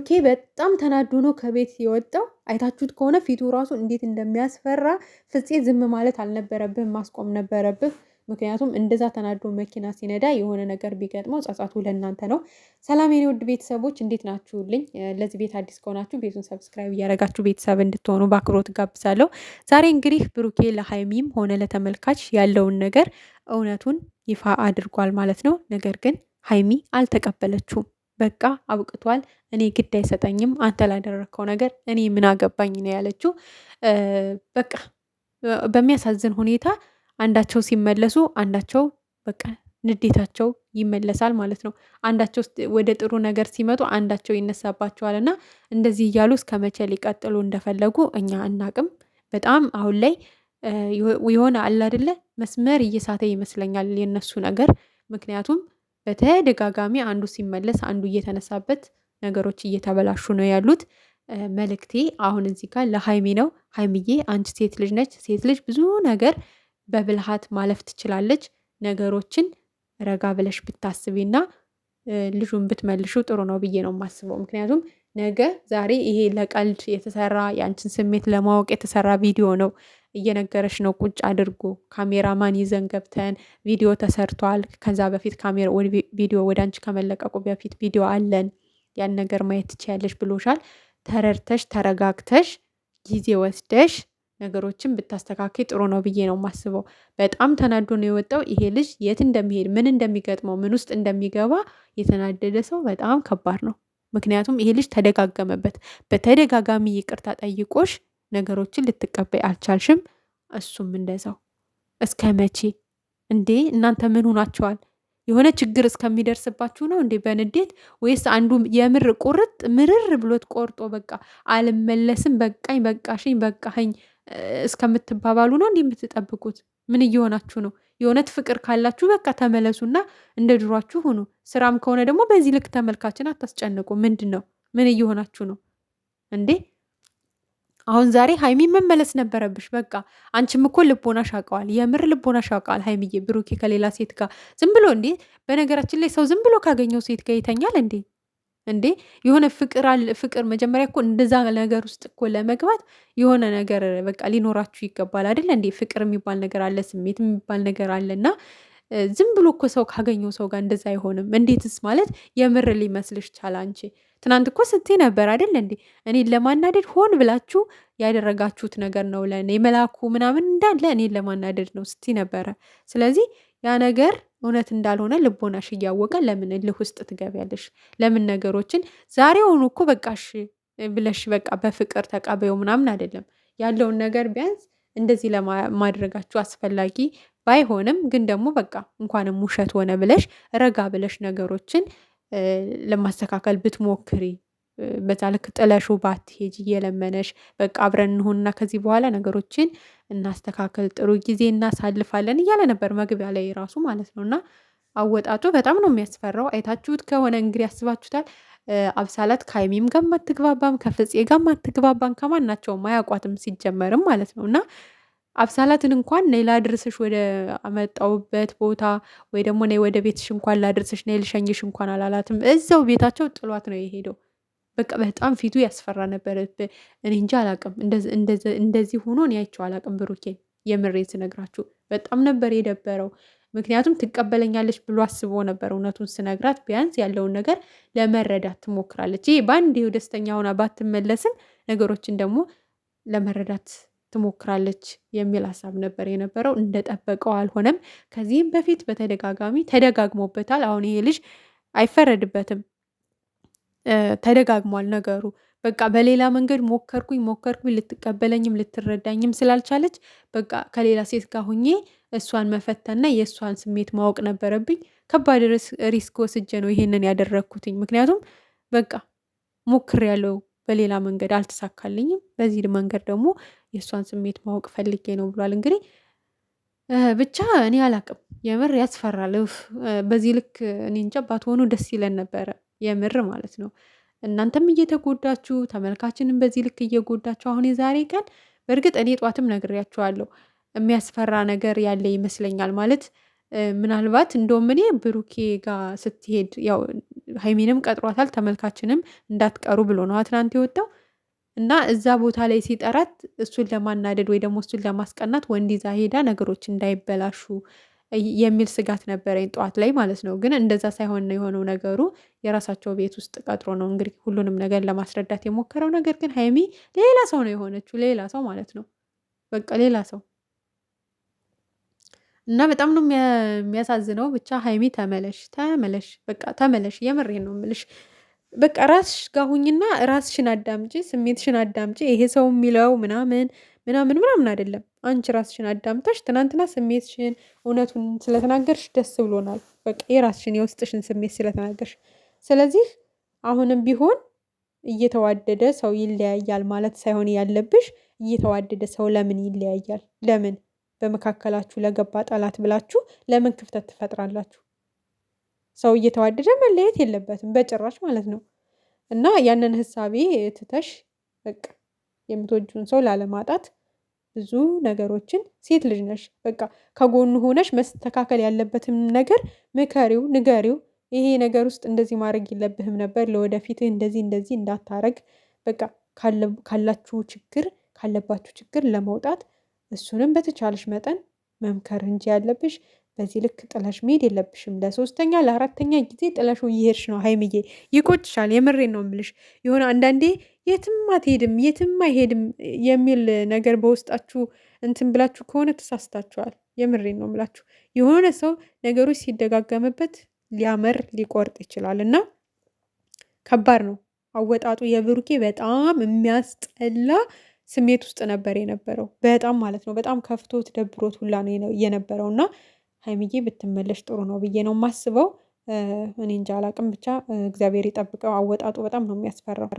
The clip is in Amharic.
ብሩኬ በጣም ተናዶ ነው ከቤት የወጣው። አይታችሁት ከሆነ ፊቱ ራሱ እንዴት እንደሚያስፈራ። ፍፄ ዝም ማለት አልነበረብህ፣ ማስቆም ነበረብህ። ምክንያቱም እንደዛ ተናዶ መኪና ሲነዳ የሆነ ነገር ቢገጥመው ጸጸቱ ለእናንተ ነው። ሰላም የኔ ውድ ቤተሰቦች እንዴት ናችሁልኝ? ለዚህ ቤት አዲስ ከሆናችሁ ቤቱን ሰብስክራይብ እያደረጋችሁ ቤተሰብ እንድትሆኑ በአክብሮት ጋብዛለሁ። ዛሬ እንግዲህ ብሩኬ ለሀይሚም ሆነ ለተመልካች ያለውን ነገር እውነቱን ይፋ አድርጓል ማለት ነው። ነገር ግን ሀይሚ አልተቀበለችውም። በቃ አብቅቷል፣ እኔ ግድ አይሰጠኝም አንተ ላደረግከው ነገር እኔ ምን አገባኝ ነው ያለችው። በቃ በሚያሳዝን ሁኔታ አንዳቸው ሲመለሱ አንዳቸው በቃ ንዴታቸው ይመለሳል ማለት ነው። አንዳቸው ወደ ጥሩ ነገር ሲመጡ አንዳቸው ይነሳባቸዋል እና እንደዚህ እያሉ እስከ መቼ ሊቀጥሉ እንደፈለጉ እኛ አናቅም። በጣም አሁን ላይ የሆነ አለ አይደለ መስመር እየሳተ ይመስለኛል የነሱ ነገር። ምክንያቱም በተደጋጋሚ አንዱ ሲመለስ አንዱ እየተነሳበት ነገሮች እየተበላሹ ነው ያሉት። መልእክቴ አሁን እዚህ ጋር ለሀይሚ ነው። ሀይሚዬ አንቺ ሴት ልጅ ነች። ሴት ልጅ ብዙ ነገር በብልሃት ማለፍ ትችላለች። ነገሮችን ረጋ ብለሽ ብታስቢና ልጁን ብትመልሹ ጥሩ ነው ብዬ ነው የማስበው። ምክንያቱም ነገ ዛሬ ይሄ ለቀልድ የተሰራ የአንችን ስሜት ለማወቅ የተሰራ ቪዲዮ ነው። እየነገረሽ ነው ቁጭ አድርጎ ካሜራማን ይዘን ገብተን ቪዲዮ ተሰርቷል። ከዛ በፊት ቪዲዮ ወደ አንቺ ከመለቀቁ በፊት ቪዲዮ አለን፣ ያን ነገር ማየት ትችያለሽ ብሎሻል። ተረድተሽ ተረጋግተሽ ጊዜ ወስደሽ ነገሮችን ብታስተካክል ጥሩ ነው ብዬ ነው የማስበው። በጣም ተናዶ ነው የወጣው። ይሄ ልጅ የት እንደሚሄድ ምን እንደሚገጥመው ምን ውስጥ እንደሚገባ የተናደደ ሰው በጣም ከባድ ነው። ምክንያቱም ይሄ ልጅ ተደጋገመበት። በተደጋጋሚ ይቅርታ ጠይቆሽ ነገሮችን ልትቀበይ አልቻልሽም። እሱም እንደዛው። እስከ መቼ እንዴ እናንተ ምን ሆናችኋል? የሆነ ችግር እስከሚደርስባችሁ ነው እንዴ በንዴት? ወይስ አንዱ የምር ቁርጥ ምርር ብሎት ቆርጦ በቃ አልመለስም በቃኝ በቃሽኝ በቃኝ እስከምትባባሉ ነው እንዴ የምትጠብቁት? ምን እየሆናችሁ ነው? የእውነት ፍቅር ካላችሁ በቃ ተመለሱና እንደ ድሯችሁ ሁኑ። ስራም ከሆነ ደግሞ በዚህ ልክ ተመልካችን አታስጨንቁ። ምንድን ነው? ምን እየሆናችሁ ነው እንዴ? አሁን ዛሬ ሀይሚ መመለስ ነበረብሽ። በቃ አንቺም እኮ ልቦናሽ ያውቀዋል፣ የምር ልቦናሽ ያውቀዋል። ሀይሚዬ ብሩኬ ከሌላ ሴት ጋር ዝም ብሎ እንዴ? በነገራችን ላይ ሰው ዝም ብሎ ካገኘው ሴት ጋር ይተኛል እንዴ? እንዴ የሆነ ፍቅር መጀመሪያ እኮ እንደዛ ነገር ውስጥ እኮ ለመግባት የሆነ ነገር በቃ ሊኖራችሁ ይገባል አይደለ እንዴ? ፍቅር የሚባል ነገር አለ፣ ስሜት የሚባል ነገር አለ እና ዝም ብሎ እኮ ሰው ካገኘው ሰው ጋር እንደዛ አይሆንም። እንዴትስ ማለት የምር ሊመስልሽ ቻለ? አንቺ ትናንት እኮ ስትይ ነበር አይደል እንዴ? እኔን ለማናደድ ሆን ብላችሁ ያደረጋችሁት ነገር ነው፣ ለእኔ መላኩ ምናምን እንዳለ እኔን ለማናደድ ነው ስትይ ነበረ። ስለዚህ ያ ነገር እውነት እንዳልሆነ ልቦናሽ እያወቀ ለምን እልህ ውስጥ ትገቢያለሽ? ለምን ነገሮችን ዛሬውኑ እኮ በቃሽ ብለሽ በቃ በፍቅር ተቀበዩ ምናምን አይደለም ያለውን ነገር ቢያንስ እንደዚህ ለማድረጋችሁ አስፈላጊ ባይሆንም ግን ደግሞ በቃ እንኳንም ውሸት ሆነ ብለሽ ረጋ ብለሽ ነገሮችን ለማስተካከል ብትሞክሪ፣ በዛ ልክ ጥለሹ ባትሄጂ እየለመነሽ በቃ አብረን እንሁንና ከዚህ በኋላ ነገሮችን እናስተካከል፣ ጥሩ ጊዜ እናሳልፋለን እያለ ነበር መግቢያ ላይ ራሱ ማለት ነው። እና አወጣጡ በጣም ነው የሚያስፈራው። አይታችሁት ከሆነ እንግዲህ ያስባችሁታል። አብሳላት ከሀይሚም ጋር አትግባባም፣ ከፍፄ ጋር አትግባባም፣ ከማናቸውም አያውቋትም ሲጀመርም ማለት ነው። እና አብሳላትን እንኳን ነይ ላድርስሽ ወደ አመጣውበት ቦታ ወይ ደግሞ ነይ ወደ ቤትሽ እንኳን ላድርስሽ ነይ ልሸኝሽ እንኳን አላላትም። እዛው ቤታቸው ጥሏት ነው የሄደው። በቃ በጣም ፊቱ ያስፈራ ነበር። እኔ እንጂ አላቅም እንደዚህ ሆኖ እኔ አይቼው አላቅም ብሩኬን። የምሬን ስነግራችሁ በጣም ነበር የደበረው። ምክንያቱም ትቀበለኛለች ብሎ አስቦ ነበር። እውነቱን ስነግራት ቢያንስ ያለውን ነገር ለመረዳት ትሞክራለች። ይሄ በአንድ ደስተኛ ሆና ባትመለስም ነገሮችን ደግሞ ለመረዳት ትሞክራለች የሚል ሀሳብ ነበር የነበረው። እንደጠበቀው አልሆነም። ከዚህም በፊት በተደጋጋሚ ተደጋግሞበታል። አሁን ይሄ ልጅ አይፈረድበትም። ተደጋግሟል ነገሩ። በቃ በሌላ መንገድ ሞከርኩኝ ልትቀበለኝም ልትረዳኝም ስላልቻለች በቃ ከሌላ ሴት ጋር ሁኜ እሷን መፈተንና የእሷን ስሜት ማወቅ ነበረብኝ። ከባድ ሪስክ ወስጄ ነው ይሄንን ያደረግኩትኝ። ምክንያቱም በቃ ሞክሬያለሁ፣ በሌላ መንገድ አልተሳካልኝም። በዚህ መንገድ ደግሞ የእሷን ስሜት ማወቅ ፈልጌ ነው ብሏል። እንግዲህ ብቻ እኔ አላቅም፣ የምር ያስፈራል። በዚህ ልክ እኔ እንጃ ባትሆኑ ደስ ይለን ነበረ፣ የምር ማለት ነው። እናንተም እየተጎዳችሁ ተመልካችንም በዚህ ልክ እየጎዳችሁ አሁን የዛሬ ቀን በእርግጥ እኔ ጧትም ነግሬያችኋለሁ የሚያስፈራ ነገር ያለ ይመስለኛል። ማለት ምናልባት እንደውም እኔ ብሩኬ ጋር ስትሄድ ያው ሀይሚንም ቀጥሯታል። ተመልካችንም እንዳትቀሩ ብሎ ነው ትናንት የወጣው እና እዛ ቦታ ላይ ሲጠራት እሱን ለማናደድ ወይ ደግሞ እሱን ለማስቀናት ወንድ ይዛ ሄዳ ነገሮች እንዳይበላሹ የሚል ስጋት ነበረኝ ጠዋት ላይ ማለት ነው። ግን እንደዛ ሳይሆን ነው የሆነው ነገሩ። የራሳቸው ቤት ውስጥ ቀጥሮ ነው እንግዲህ ሁሉንም ነገር ለማስረዳት የሞከረው። ነገር ግን ሀይሚ ሌላ ሰው ነው የሆነችው፣ ሌላ ሰው ማለት ነው። በቃ ሌላ ሰው እና በጣም ነው የሚያሳዝነው። ብቻ ሀይሚ ተመለሽ፣ ተመለሽ፣ በቃ ተመለሽ። የምሬን ነው የምልሽ። በቃ ራስሽ ጋር ሁኝና ራስሽን አዳምጪ፣ ስሜትሽን አዳምጪ። ይሄ ሰው የሚለው ምናምን ምናምን ምናምን አይደለም። አንቺ ራስሽን አዳምጠሽ ትናንትና ስሜትሽን እውነቱን ስለተናገርሽ ደስ ብሎናል። በቃ የራስሽን የውስጥሽን ስሜት ስለተናገርሽ። ስለዚህ አሁንም ቢሆን እየተዋደደ ሰው ይለያያል ማለት ሳይሆን ያለብሽ እየተዋደደ ሰው ለምን ይለያያል? ለምን በመካከላችሁ ለገባ ጠላት ብላችሁ ለምን ክፍተት ትፈጥራላችሁ? ሰው እየተዋደደ መለየት የለበትም በጭራሽ ማለት ነው። እና ያንን ህሳቤ ትተሽ በቃ የምትወጂውን ሰው ላለማጣት ብዙ ነገሮችን ሴት ልጅ ነሽ፣ በቃ ከጎኑ ሆነሽ መስተካከል ያለበትም ነገር ምከሪው፣ ንገሪው። ይሄ ነገር ውስጥ እንደዚህ ማድረግ የለብህም ነበር፣ ለወደፊትህ እንደዚህ እንደዚህ እንዳታረግ። በቃ ካለባችሁ ችግር ለመውጣት እሱንም በተቻለሽ መጠን መምከር እንጂ ያለብሽ በዚህ ልክ ጥለሽ መሄድ የለብሽም። ለሶስተኛ ለአራተኛ ጊዜ ጥለሽ እየሄድሽ ነው ሀይምዬ፣ ይቆጭሻል። የምሬን ነው የምልሽ። የሆነ አንዳንዴ የትም አትሄድም የትም አይሄድም የሚል ነገር በውስጣችሁ እንትን ብላችሁ ከሆነ ተሳስታችኋል። የምሬን ነው የምላችሁ። የሆነ ሰው ነገሮች ሲደጋገምበት ሊቆርጥ ይችላል እና ከባድ ነው አወጣጡ። የብሩኬ በጣም የሚያስጠላ ስሜት ውስጥ ነበር የነበረው። በጣም ማለት ነው። በጣም ከፍቶት ደብሮት ሁላ ነው የነበረው እና ሀይሚዬ ብትመለሽ ጥሩ ነው ብዬ ነው የማስበው። እኔ እንጃ አላቅም። ብቻ እግዚአብሔር ይጠብቀው። አወጣጡ በጣም ነው የሚያስፈራው።